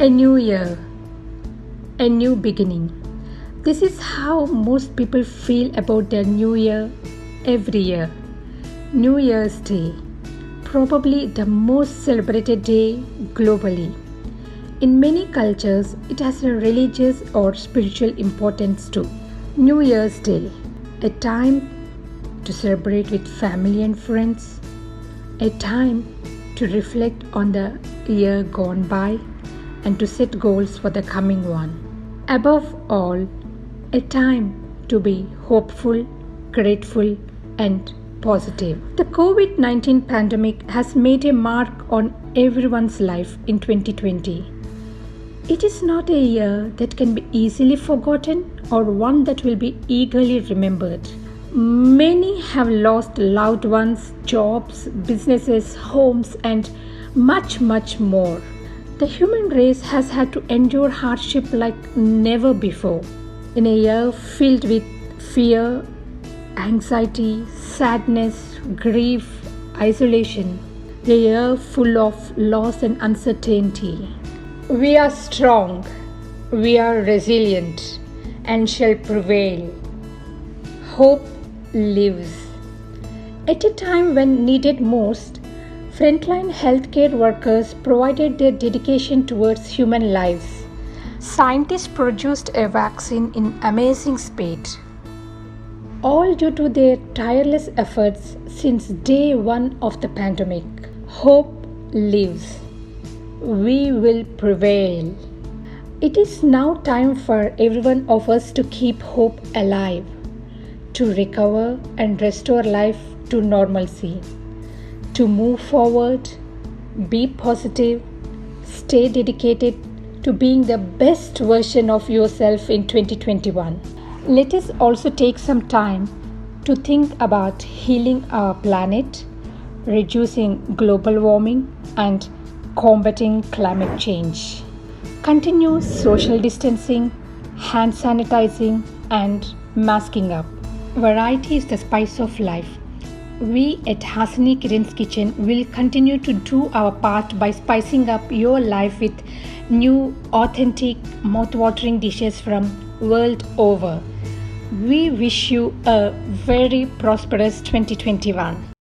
A new year, a new beginning. This is how most people feel about their new year every year. New Year's Day, probably the most celebrated day globally. In many cultures, it has a religious or spiritual importance too. New Year's Day, a time to celebrate with family and friends, a time to reflect on the year gone by and to set goals for the coming one. Above all, a time to be hopeful, grateful, and positive. The COVID 19 pandemic has made a mark on everyone's life in 2020. It is not a year that can be easily forgotten or one that will be eagerly remembered. Many have lost loved ones, jobs, businesses, homes, and much more. The human race has had to endure hardship like never before. In a year filled with fear, anxiety, sadness, grief, isolation, a year full of loss and uncertainty. We are strong, we are resilient, and shall prevail. Hope lives. At a time when needed most, frontline healthcare workers provided their dedication towards human lives. Scientists produced a vaccine in amazing speed. All due to their tireless efforts since day one of the pandemic. Hope lives. We will prevail. It is now time for every one of us to keep hope alive, to recover and restore life to normalcy. To move forward, be positive, stay dedicated to being the best version of yourself in 2021. Let us also take some time to think about healing our planet, reducing global warming, and combating climate change. Continue social distancing, hand sanitizing, and masking up. Variety is the spice of life. We at Hasini Kiran's Kitchen will continue to do our part by spicing up your life with new, authentic, mouth-watering dishes from world over. We wish you a very prosperous 2021.